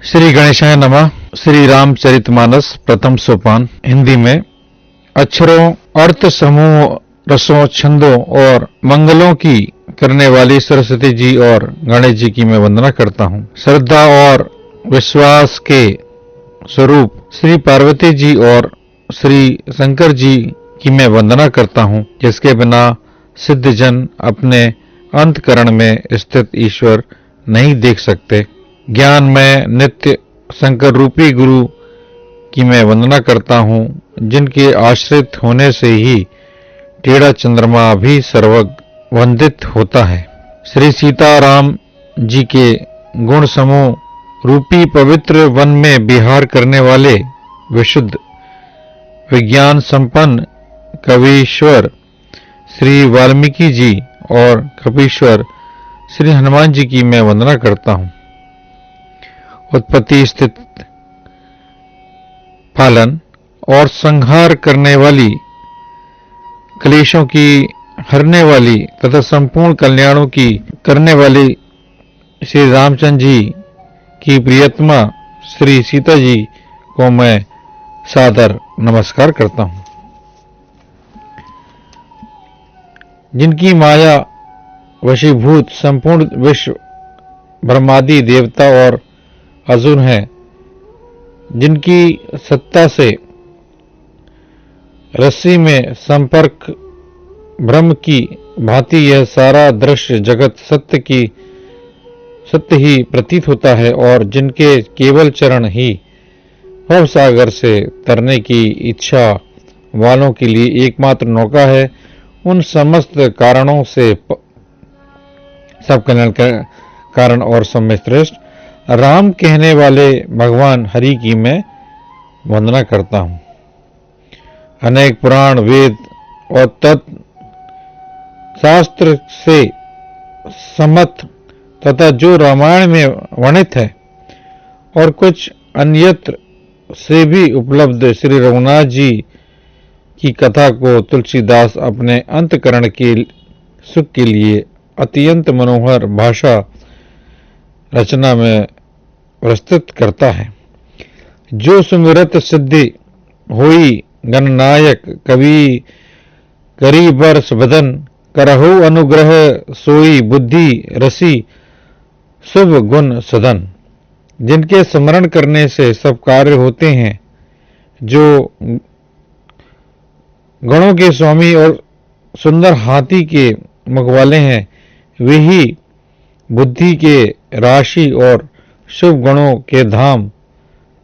श्री गणेशाय नमः। श्री रामचरितमानस प्रथम सोपान हिंदी में। अक्षरों, अर्थ समूह, रसों, छंदों और मंगलों की करने वाली सरस्वती जी और गणेश जी की मैं वंदना करता हूँ। श्रद्धा और विश्वास के स्वरूप श्री पार्वती जी और श्री शंकर जी की मैं वंदना करता हूँ, जिसके बिना सिद्ध जन अपने अंतकरण में स्थित ईश्वर नहीं देख सकते। ज्ञान में नित्य शंकर रूपी गुरु की मैं वंदना करता हूँ, जिनके आश्रित होने से ही टेढ़ा चंद्रमा भी सर्वज्ञ वंदित होता है। श्री सीताराम जी के गुण समूह रूपी पवित्र वन में विहार करने वाले विशुद्ध विज्ञान संपन्न कवीश्वर श्री वाल्मीकि जी और कपीश्वर श्री हनुमान जी की मैं वंदना करता हूँ। उत्पत्ति, स्थिति, पालन और संहार करने वाली, क्लेशों की हरने वाली तथा संपूर्ण कल्याणों की करने वाली श्री रामचंद्र जी की प्रियतमा श्री सीता जी को मैं सादर नमस्कार करता हूँ। जिनकी माया वशीभूत संपूर्ण विश्व ब्रह्मादि देवता और असुर हैं, जिनकी सत्ता से रस्सी में संपर्क ब्रह्म की भांति यह सारा दृश्य जगत सत्य ही प्रतीत होता है, और जिनके केवल चरण ही भव सागर से तरने की इच्छा वालों के लिए एकमात्र नौका है, उन समस्त कारणों से सब कल्याण कारण और सब श्रेष्ठ राम कहने वाले भगवान हरि की मैं वंदना करता हूँ। अनेक पुराण, वेद और तत्व शास्त्र से सम्मत तथा जो रामायण में वर्णित है और कुछ अन्यत्र से भी उपलब्ध श्री रघुनाथ जी की कथा को तुलसीदास अपने अंतकरण के सुख के लिए अत्यंत मनोहर भाषा रचना में प्रस्तुत करता है। जो सुमिरत सिद्धि होई गणनायक कवि करी बरस बदन, करहु अनुग्रह सोई बुद्धि रसी शुभ गुण सदन। जिनके स्मरण करने से सब कार्य होते हैं, जो गणों के स्वामी और सुंदर हाथी के मुख वाले हैं, वे ही बुद्धि के राशि और शुभ गुणों के धाम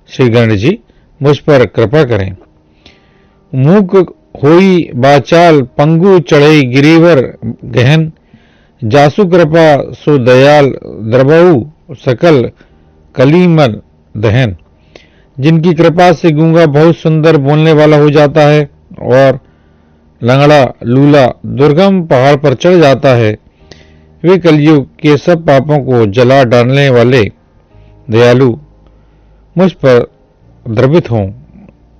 श्री गणेश जी मुझ पर कृपा करें। मूक होई बाचाल पंगु चढ़ई गिरिवर गहन, जासु कृपा सो दयाल द्रबहु सकल कलीमल दहन। जिनकी कृपा से गूंगा बहुत सुंदर बोलने वाला हो जाता है और लंगड़ा लूला दुर्गम पहाड़ पर चढ़ जाता है, वे कलयुग के सब पापों को जला डालने वाले दयालु मुझ पर द्रवित हों,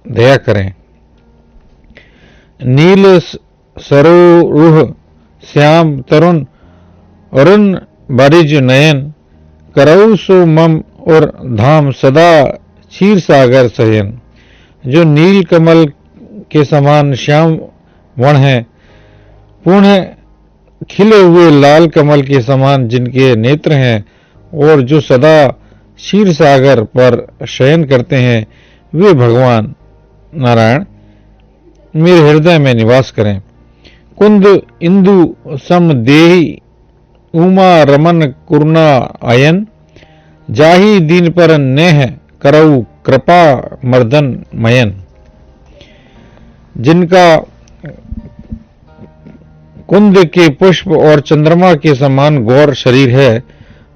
दया करें। नील सरोरुह श्याम तरुण अरुण बारिज नयन, करऊ सो मम और धाम सदा क्षीर सागर शयन। जो नील कमल के समान श्याम वर्ण है, पूर्ण खिले हुए लाल कमल के समान जिनके नेत्र हैं, और जो सदा क्षीर सागर पर शयन करते हैं, वे भगवान नारायण मेरे हृदय में निवास करें। कुंद इंदु सम देहि उमा रमन कुरुणा आयन, जाहि दीन पर नेह करऊ कृपा मर्दन मयन। जिनका कुंद के पुष्प और चंद्रमा के समान गौर शरीर है,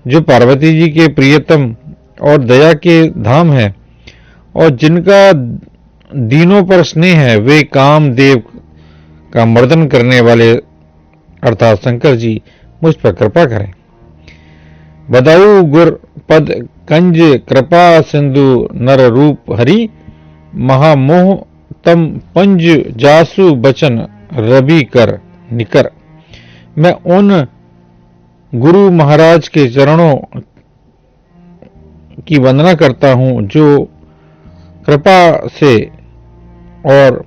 जो पार्वती जी के प्रियतम और दया के धाम है, और जिनका दीनों पर स्नेह है, वे कामदेव का मर्दन करने वाले अर्थात शंकर जी मुझ पर कृपा करें। बदाऊ गुर पद कंज कृपा सिंधु नर रूप हरि, महामोह तम पंज जासु बचन रवि कर निकर। मैं उन गुरु महाराज के चरणों की वंदना करता हूँ, जो कृपा से और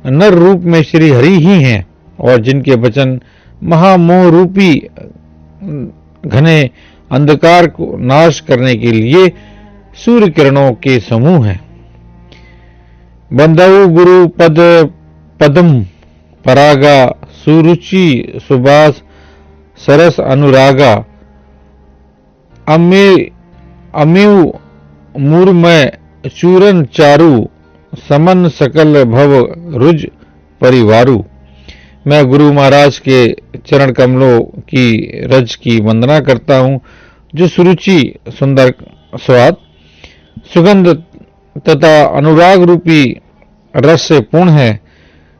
नर रूप में श्री हरि ही हैं और जिनके वचन महामोह रूपी घने अंधकार को नाश करने के लिए सूर्य किरणों के समूह हैं। बंदऊ गुरु पद पदम परागा सुरुचि सुबास सरस अनुरागा अमेव मूर्मय चूरन चारु समन सकल भव रुज परिवारु। मैं गुरु महाराज के चरण कमलों की रज की वंदना करता हूँ, जो सुरुचि सुंदर स्वाद सुगंध तथा अनुराग रूपी रस से पूर्ण है।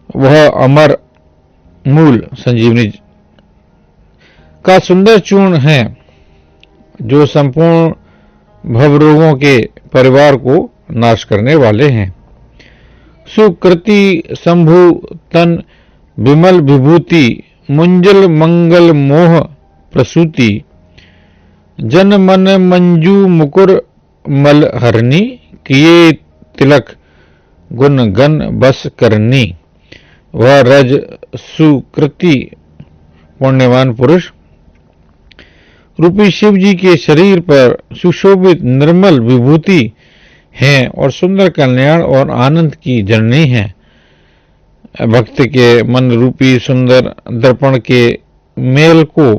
वह अमर मूल संजीवनी का सुंदर चूर्ण है, जो संपूर्ण भवरोगों के परिवार को नाश करने वाले हैं। सुकृति शंभु तन विमल विभूति मुंजल मंगल मोह प्रसूति जन मन मंजू मुकुर मल हरनी किए तिलक गुण गण बस करनी। वह रज सुकृति पुण्यवान पुरुष रूपी शिव जी के शरीर पर सुशोभित निर्मल विभूति हैं और सुंदर कल्याण और आनंद की जननी है। भक्त के मन रूपी सुंदर दर्पण के मेल को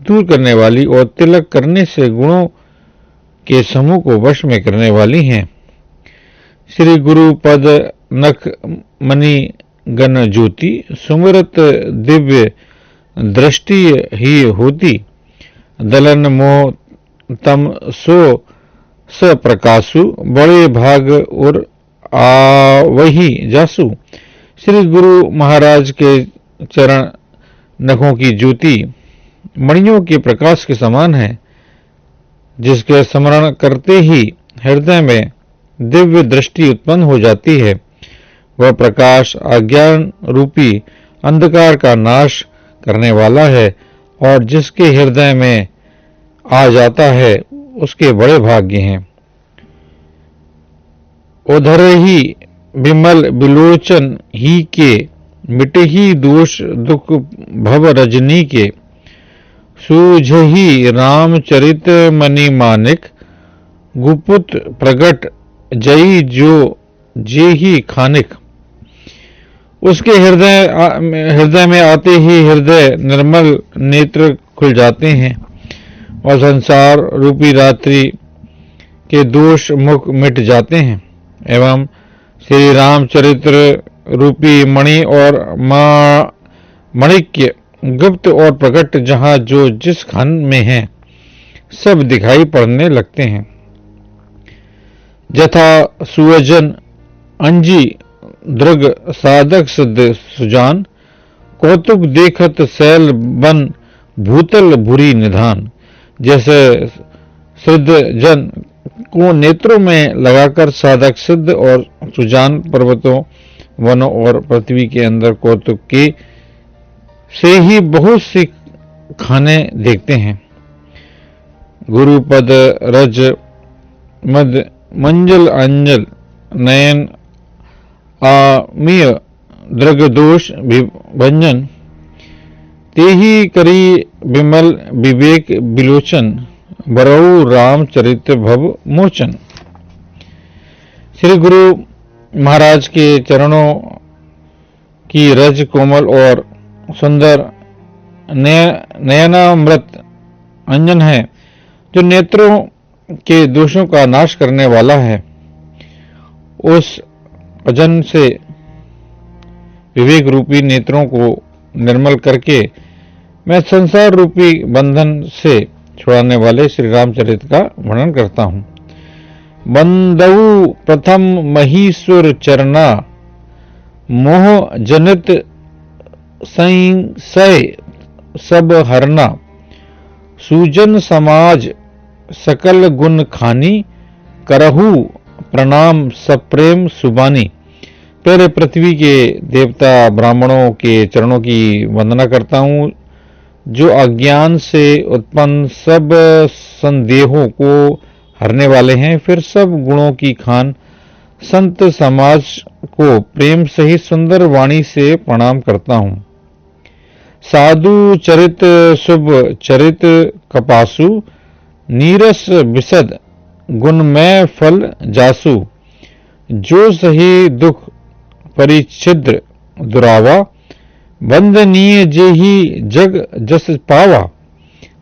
दूर करने वाली और तिलक करने से गुणों के समूह को वश में करने वाली हैं। श्री गुरु पद नख मणि गण ज्योति सुमिरत दिव्य दृष्टि ही होती दलन मोह तम सो स प्रकाशु बड़े भाग और आवही जासु। श्री गुरु महाराज के चरण नखों की ज्योति मणियों के प्रकाश के समान है, जिसके स्मरण करते ही हृदय में दिव्य दृष्टि उत्पन्न हो जाती है। वह प्रकाश अज्ञान रूपी अंधकार का नाश करने वाला है और जिसके हृदय में आ जाता है उसके बड़े भाग्य हैं। उधर ही विमल बिलोचन ही के मिटे ही दोष दुख भव रजनी के सूझही रामचरित मणि मानिक गुपुत प्रगट जई जो जे ही खानिक। उसके हृदय में आते ही हृदय निर्मल नेत्र खुल जाते हैं और संसार रूपी रात्रि के दोष मुख मिट जाते हैं एवं श्री रामचरित्र रूपी मणि और माणिक्य गुप्त और प्रकट जहां जो जिस खंड में है सब दिखाई पड़ने लगते हैं। जथा सुवजन अंजी दृग साधक सिद्ध सुजान कौतुक देखत सैल बन भूतल भूरी निधान। जैसे सिद्ध जन को नेत्रों में लगाकर साधक सिद्ध और सुजान पर्वतों वनों और पृथ्वी के अंदर कौतुक के से ही बहुत सी खाने देखते हैं। गुरुपद रज मद मंजल अंजल नयन आमीय दृगदोष भंजन तेही करी विमल विवेक बिलोचन बरऊ रामचरित भव मोचन। श्री गुरु महाराज के चरणों की रज कोमल और सुंदर नयनामृत अंजन है, जो नेत्रों के दोषों का नाश करने वाला है। उस अजन से विवेक रूपी नेत्रों को निर्मल करके मैं संसार रूपी बंधन से छुड़ाने वाले श्री रामचरित का वर्णन करता हूँ। बंदऊ प्रथम महीश्वर चरना मोह जनित संशय सब हरना सुजन समाज सकल गुण खानी करहु प्रणाम सप्रेम सुबानी। पहले पृथ्वी के देवता ब्राह्मणों के चरणों की वंदना करता हूँ, जो अज्ञान से उत्पन्न सब संदेहों को हरने वाले हैं। फिर सब गुणों की खान संत समाज को प्रेम सहित सुंदर वाणी से प्रणाम करता हूँ। साधु चरित शुभ चरित कपासु, नीरस विशद गुणमय फल जासु। जो सही दुख परिच्छिद्र दुरावा, वंदनीय जेहि जग जस पावा।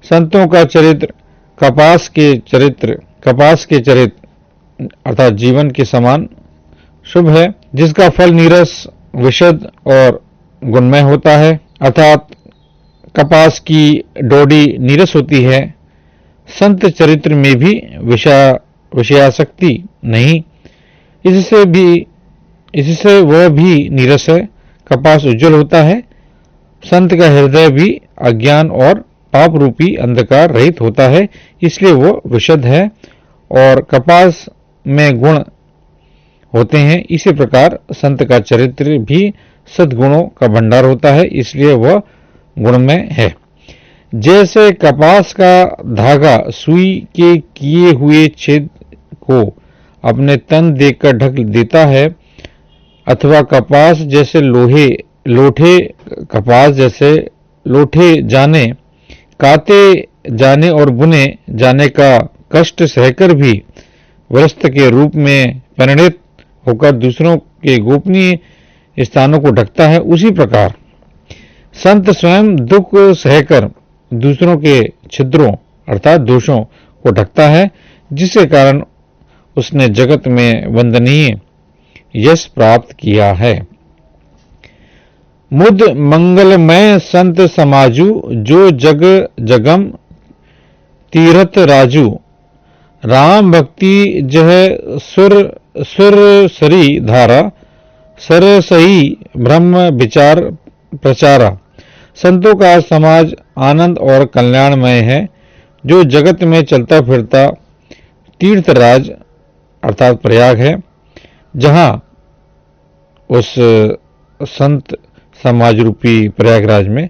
संतों का चरित्र कपास के चरित्र अर्थात जीवन के समान शुभ है, जिसका फल नीरस विशद और गुणमय होता है। अर्थात कपास की डोडी नीरस होती है, संत चरित्र में भी विषयासक्ति नहीं, इससे वह भी नीरस है। कपास उज्जवल होता है, संत का हृदय भी अज्ञान और पाप रूपी अंधकार रहित होता है, इसलिए वो विशद है। और कपास में गुण होते हैं, इसी प्रकार संत का चरित्र भी सद्गुणों का भंडार होता है, इसलिए वह गुणमय है। जैसे कपास का धागा सुई के किए हुए छेद को अपने तन देकर ढक देता है, अथवा कपास जैसे लोठे जाने, काते जाने और बुने जाने का कष्ट सहकर भी वस्त्र के रूप में परिणित होकर दूसरों के गोपनीय स्थानों को ढकता है, उसी प्रकार संत स्वयं दुख सहकर दूसरों के छिद्रों अर्थात दोषों को ढकता है, जिसके कारण उसने जगत में वंदनीय यश प्राप्त किया है। मुद मंगलमय संत समाजु, जो जग जगम तीरथ राजू। राम भक्ति जह सुर सरी धारा, सर सही ब्रह्म विचार प्रचारा। संतों का समाज आनंद और कल्याणमय है, जो जगत में चलता फिरता तीर्थराज अर्थात प्रयाग है, जहां उस संत समाज रूपी प्रयागराज में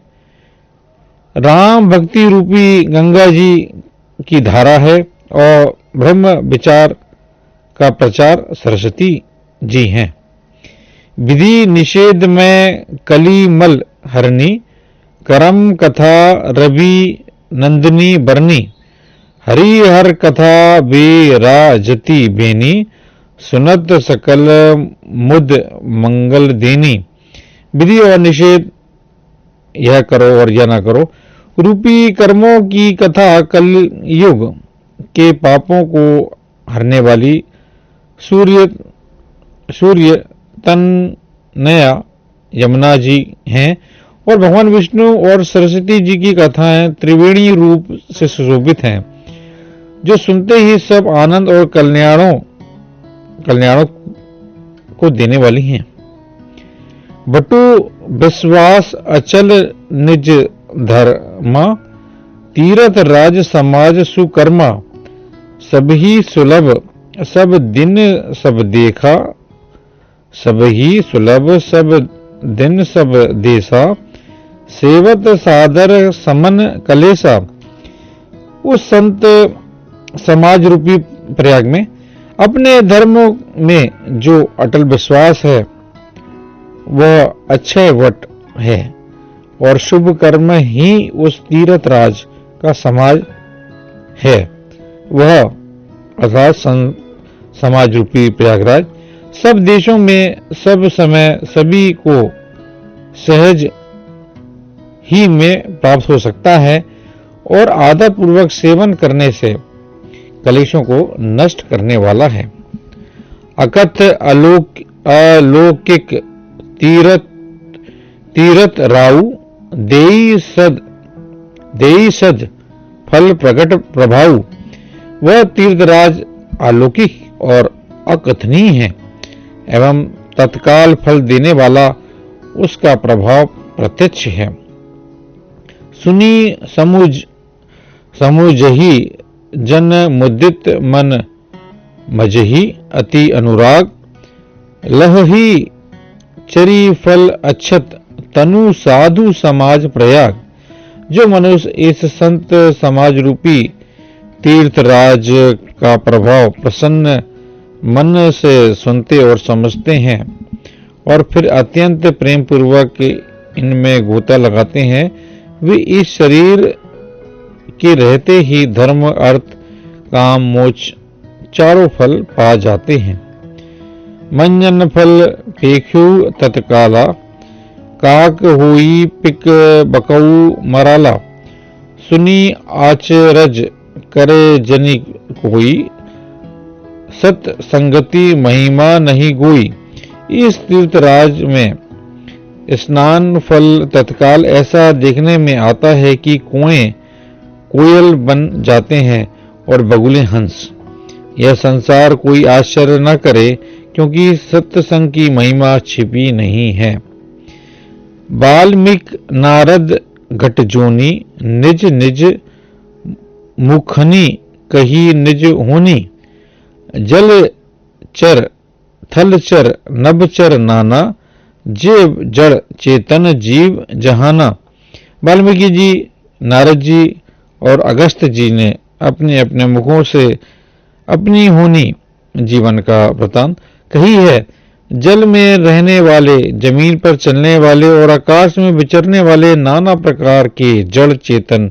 राम भक्ति रूपी गंगा जी की धारा है और ब्रह्म विचार का प्रचार सरस्वती जी हैं। विधि निषेध में कलिमल हरनी, करम कथा रवि नंदिनी बरनी। हरिहर कथा बेराजती बेनी, सुनत सकल मुद मंगल देनी। विधि और निषेध, यह करो और यह ना करो रूपी कर्मों की कथा कलयुग के पापों को हरने वाली सूर्य तनया यमुना जी हैं, और भगवान विष्णु और सरस्वती जी की कथाएं त्रिवेणी रूप से सुशोभित हैं, जो सुनते ही सब आनंद और कल्याणों को देने वाली हैं। बटु विश्वास अचल निज धर्मा, तीरथ राज समाज सुकर्मा। सब ही सुलभ सब दिन सब देखा, सब ही सुलभ सब दिन सब देसा। सेवत सादर समन कलेसा। उस संत समाज रूपी प्रयाग में अपने धर्म में जो अटल विश्वास है वह अक्षय वट है, और शुभ कर्म ही उस तीर्थ राज का समाज है। वह अर्थात समाज रूपी प्रयागराज सब देशों में सब समय सभी को सहज ही में प्राप्त हो सकता है, और आदर पूर्वक सेवन करने से कलेशों को नष्ट करने वाला है। अकथ अलौकिक तीरथ राउ, देई सद फल प्रकट प्रभाव। वह तीर्थराज अलौकिक और अकथनीय है एवं तत्काल फल देने वाला उसका प्रभाव प्रत्यक्ष है। सुनी समुझही जन मुदित मन मजही, अति अनुराग लहही चरी फल अक्षत तनु साधु समाज प्रयाग। जो मनुष्य इस संत समाज रूपी तीर्थराज का प्रभाव प्रसन्न मन से सुनते और समझते हैं और फिर अत्यंत प्रेम पूर्वक इनमें गोता लगाते हैं। वे इस शरीर के रहते ही धर्म, अर्थ, काम, मोक्ष चारों फल पा जाते हैं। मंजन फल पेख्यू तत्काला, काक हुई पिक बकऊ मराला, सुनी आचरज करे जनी कोई, सत संगति महिमा नहीं गोई। इस तीर्थराज में स्नान फल तत्काल ऐसा देखने में आता है कि कुएं कोयल बन जाते हैं और बगुले हंस। यह संसार कोई आश्चर्य न करे, क्योंकि सत्संग की महिमा छिपी नहीं है। वाल्मीकि नारद घटजोनी, निज निज मुखनी कही निज होनी, जल चर थल चर नभ चर नाना, जीव जड़ चेतन जीव जहाना। वाल्मीकि जी, नारद जी और अगस्त्य जी ने अपने अपने मुखों से अपनी होनी जीवन का वृतांत कही है। जल में रहने वाले, जमीन पर चलने वाले और आकाश में विचरने वाले नाना प्रकार के जड़ चेतन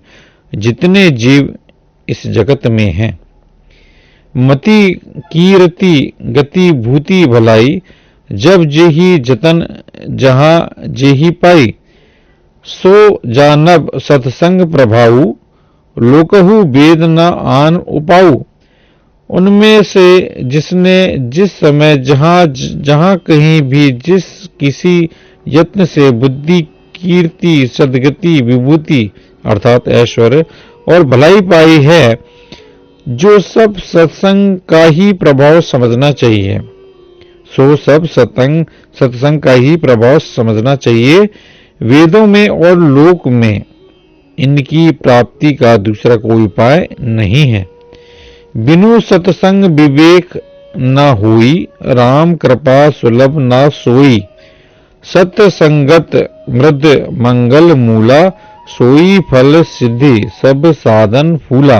जितने जीव इस जगत में हैं, मति कीरति गति भूति भलाई, जब जेही जतन जहां जेही पाई, सो जानब सत्संग प्रभाऊ, लोकहु वेद न आन उपाऊ। उनमें से जिसने जिस समय जहां कहीं भी जिस किसी यत्न से बुद्धि, कीर्ति, सद्गति, विभूति अर्थात ऐश्वर्य और भलाई पाई है, जो सब सत्संग का ही प्रभाव समझना चाहिए। सो सब सत्संग का ही प्रभाव समझना चाहिए। वेदों में और लोक में इनकी प्राप्ति का दूसरा कोई उपाय नहीं है। बिनु सत्संग विवेक न होई, राम कृपा सुलभ न सोई। सत्संगत मृद मंगल मूला, सोई फल सिद्धि सब साधन फूला।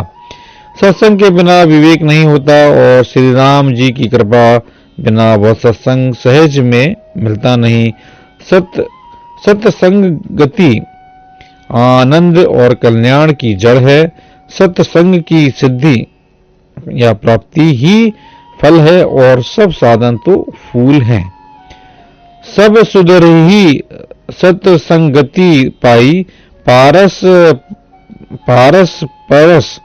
सत्संग के बिना विवेक नहीं होता और श्री राम जी की कृपा बिना वह सत्संग सहज में मिलता नहीं। सत्संग गति आनंद और कल्याण की जड़ है। सत्संग की सिद्धि या प्राप्ति ही फल है और सब साधन तो फूल हैं। सब सुधर ही सत्संगति पाई, पारस परस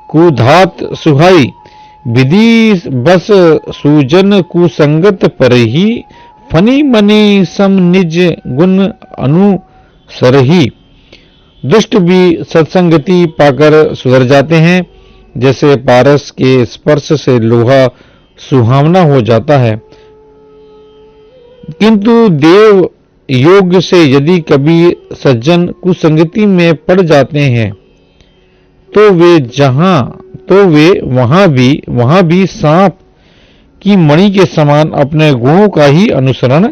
कुधात सुहाई। विधि बस सूजन कुसंगत पर ही, फनी मनी सम निज गुण अनुसरही। दुष्ट भी सत्संगति पाकर सुधर जाते हैं, जैसे पारस के स्पर्श से लोहा सुहावना हो जाता है। किंतु देव योग से यदि कभी सज्जन कुसंगति में पड़ जाते हैं, तो वे वहां भी सांप की मणि के समान अपने गुणों का ही अनुसरण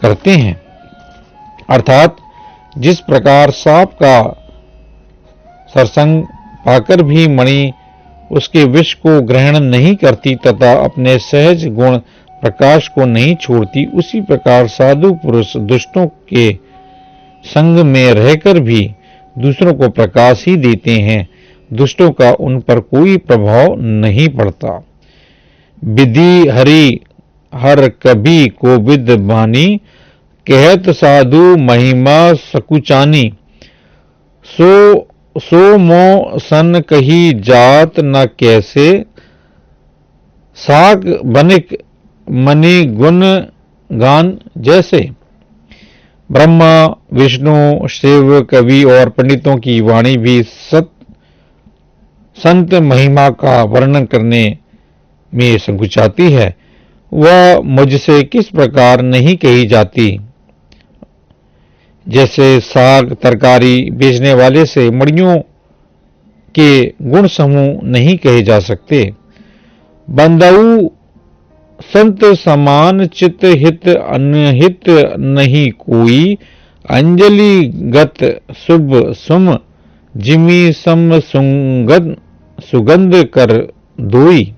करते हैं। अर्थात जिस प्रकार सांप का सरसंग पाकर भी मणि उसके विष को ग्रहण नहीं करती तथा अपने सहज गुण प्रकाश को नहीं छोड़ती, उसी प्रकार साधु पुरुष दुष्टों के संग में रहकर भी दूसरों को प्रकाश ही देते हैं। दुष्टों का उन पर कोई प्रभाव नहीं पड़ता। विधि हरि हर कभी को विद बानी, कहत साधु महिमा सकुचानी। सो मो सन कही जात न कैसे, साग बनिक मनि गुण गान जैसे। ब्रह्मा, विष्णु, शिव, कवि और पंडितों की वाणी भी संत महिमा का वर्णन करने में संकुचाती है। वह मुझसे किस प्रकार नहीं कही जाती, जैसे साग तरकारी बेचने वाले से मड़ियों के गुण समूह नहीं कहे जा सकते। बंदऊ संत समान चित हित अनहित नहीं कोई, अंजलि गत शुभ सुम जिमी सम सुंगन सुगंध कर दोई।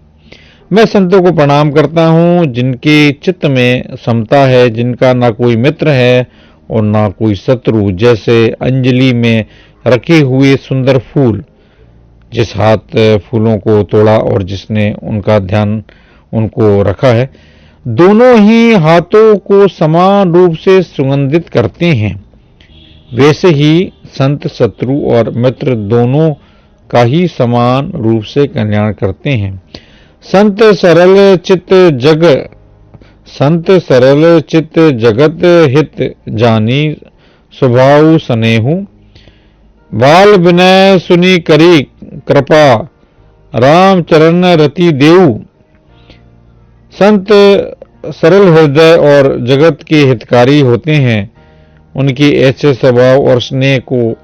मैं संतों को प्रणाम करता हूँ जिनके चित्त में समता है, जिनका ना कोई मित्र है और ना कोई शत्रु। जैसे अंजलि में रखे हुए सुंदर फूल, जिस हाथ फूलों को तोड़ा और जिसने उनका ध्यान उनको रखा है, दोनों ही हाथों को समान रूप से सुगंधित करते हैं। वैसे ही संत शत्रु और मित्र दोनों का ही समान रूप से कल्याण करते हैं। संत सरल चित्त जगत हित जानी, स्वभाव स्नेहु बाल विनय सुनी करी कृपा, राम चरण रति देऊ। संत सरल हृदय और जगत के हितकारी होते हैं। उनके ऐसे स्वभाव और स्नेह को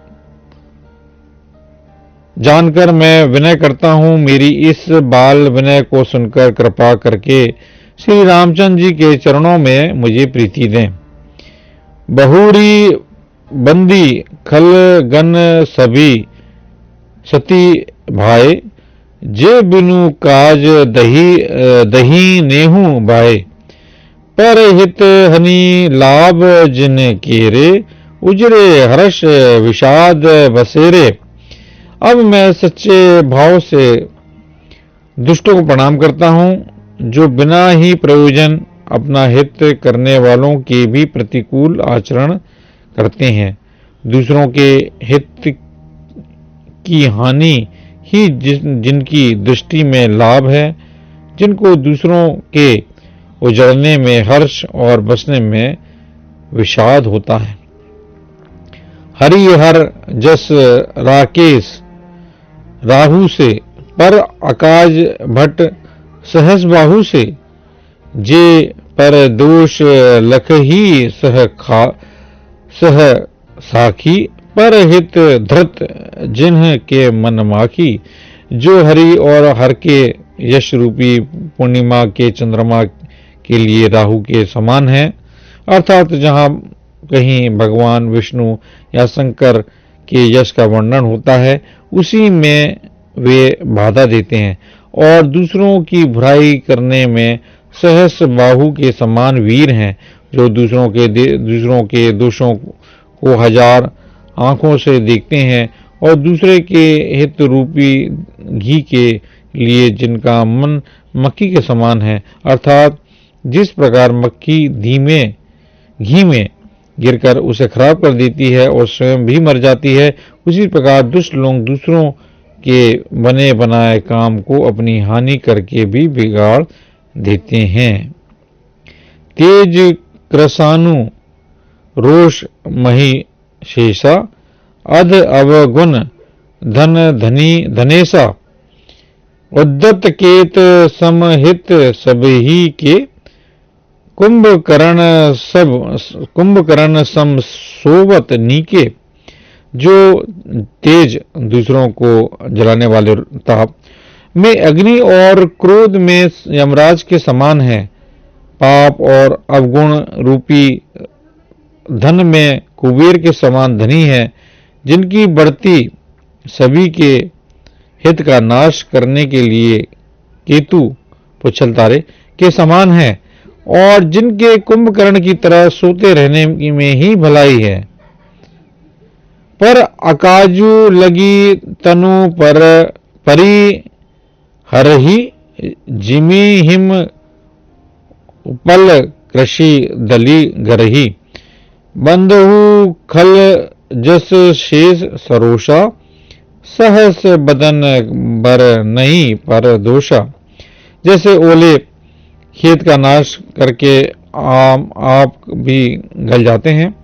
जानकर मैं विनय करता हूँ। मेरी इस बाल विनय को सुनकर कृपा करके श्री रामचंद्र जी के चरणों में मुझे प्रीति दें। बहुरी बंदी खल गन सभी सती भाई, जे बिनु काज दही नेहू भाई। पर हित हनि लाभ जिन केरे, उजरे हर्ष विषाद बसेरे। अब मैं सच्चे भाव से दुष्टों को प्रणाम करता हूँ, जो बिना ही प्रयोजन अपना हित करने वालों के भी प्रतिकूल आचरण करते हैं। दूसरों के हित की हानि ही जिनकी दृष्टि में लाभ है, जिनको दूसरों के उजड़ने में हर्ष और बसने में विषाद होता है। हरिहर जस राकेश राहु से, पर अकाज भट्ट सहस बाहु से। जे पर दोष लख ही सह साखी, पर हित धृत जिन्ह के मन माखी। जो हरि और हर के यश रूपी पूर्णिमा के चंद्रमा के लिए राहु के समान है, अर्थात जहाँ कहीं भगवान विष्णु या शंकर के यश का वर्णन होता है, उसी में वे बाधा देते हैं। और दूसरों की बुराई करने में सहस बाहु के समान वीर हैं, जो दूसरों के दोषों को हजार आंखों से देखते हैं और दूसरे के हित रूपी घी के लिए जिनका मन मक्खी के समान है, अर्थात जिस प्रकार मक्खी घी में गिरकर उसे खराब कर देती है और स्वयं भी मर जाती है, उसी प्रकार दुष्ट लोग दूसरों के बने बनाए काम को अपनी हानि करके भी बिगाड़ देते हैं। तेज क्रसानु रोष मही शेषा, अध अवगुण धन धनेसा। उद्दत केत समहित सबही के, कुंभकर्ण सम सोवत नीके। जो तेज दूसरों को जलाने वाले ताप में अग्नि और क्रोध में यमराज के समान है, पाप और अवगुण रूपी धन में कुबेर के समान धनी है, जिनकी बढ़ती सभी के हित का नाश करने के लिए केतु पुच्छल तारे के समान है, और जिनके कुंभकर्ण की तरह सोते रहने में ही भलाई है। पर अकाजू लगी तनु पर परी हरही, जिमी हिम उपल कृषि दली गरही। बंधु खल जस शेष सरोषा, सहस बदन बर नहीं पर दोषा। जैसे ओले खेत का नाश करके आप भी गल जाते हैं,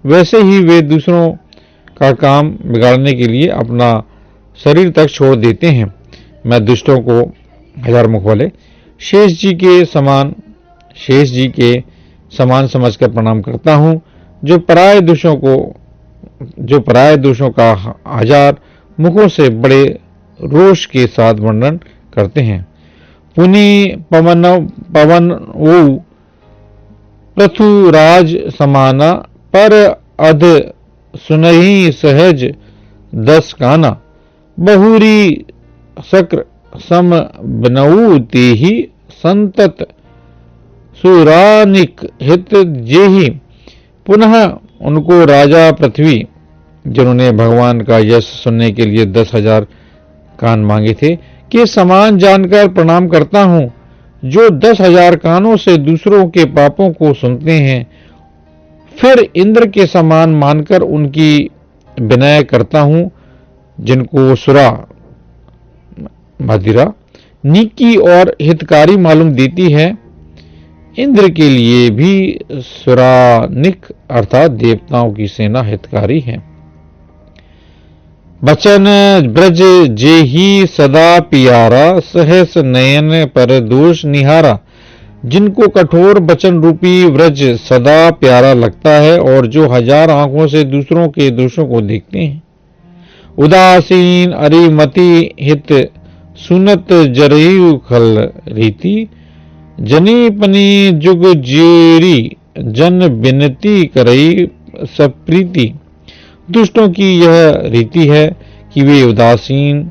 वैसे ही वे दूसरों का काम बिगाड़ने के लिए अपना शरीर तक छोड़ देते हैं। मैं दुष्टों को हजार मुख वाले शेष जी के समान समझकर प्रणाम करता हूँ, जो पराये दोषों का हजार मुखों से बड़े रोष के साथ वर्णन करते हैं। पुनि पवन वो पृथुराज समाना, पर अध सुनहि सहज दस काना। बहुरी सक्र सम बनऊ तेहि संतत सुरानिक हित जेहि। पुनः उनको राजा पृथ्वी, जिन्होंने भगवान का यश सुनने के लिए 10,000 कान मांगे थे, के समान जानकर प्रणाम करता हूँ, जो 10,000 कानों से दूसरों के पापों को सुनते हैं। फिर इंद्र के समान मानकर उनकी विनय करता हूँ, जिनको सुरा मदिरा नीकी और हितकारी मालूम देती है। इंद्र के लिए भी सुरानिक अर्थात देवताओं की सेना हितकारी है। बचन ब्रज जेहि सदा पियारा, सहस नयन पर दोष निहारा। जिनको कठोर बचन रूपी व्रज सदा प्यारा लगता है और जो 1000 आंखों से दूसरों के दोषों को देखते हैं। उदासीन अरिमति हित सुनत जरयु खल रीति, जनी पनी जुग जेरी जन बिनती करई सब प्रीति। दुष्टों की यह रीति है कि वे उदासीन,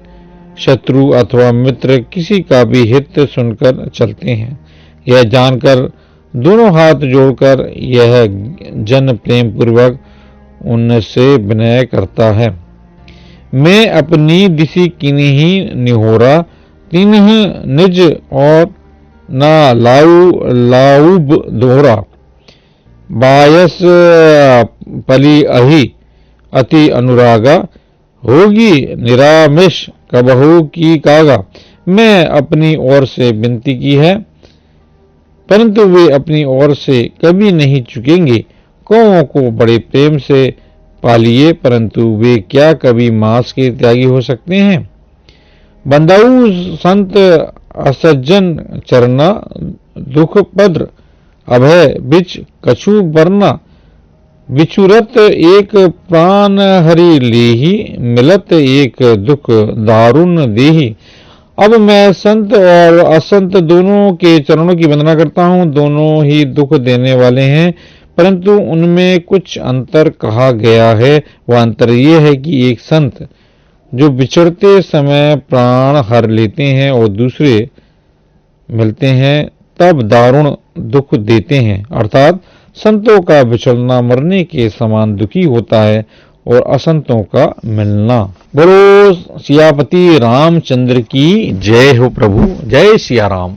शत्रु अथवा मित्र किसी का भी हित सुनकर चलते हैं। यह जानकर दोनों हाथ जोड़कर यह जन प्रेम पूर्वक उनसे विनय करता है। मैं अपनी दिशि किन्हीं निहोरा, तिन्ह निज और ना लाउब दोहरा। बायस पली अहि अति अनुरागा, होगी निरामिष कबहू की कागा। मैं अपनी ओर से विनती की है, परंतु वे अपनी ओर से कभी नहीं चुकेंगे। कौओं को बड़े प्रेम से पालिए, परंतु वे क्या कभी मांस के त्यागी हो सकते हैं। बंदाऊ संत असज्जन चरना, दुख पद्र अभय बिच कछु बरना। बिछुरत एक प्राण हरि लेहि, मिलत एक दुख दारुण देहि। अब मैं संत और असंत दोनों के चरणों की वंदना करता हूँ। दोनों ही दुख देने वाले हैं, परंतु उनमें कुछ अंतर कहा गया है। वह अंतर ये है कि एक संत जो बिछड़ते समय प्राण हर लेते हैं और दूसरे मिलते हैं तब दारुण दुख देते हैं, अर्थात संतों का बिछड़ना मरने के समान दुखी होता है और असंतों का मिलना। बोलो सियापति रामचंद्र की जय हो प्रभु। जय सिया राम।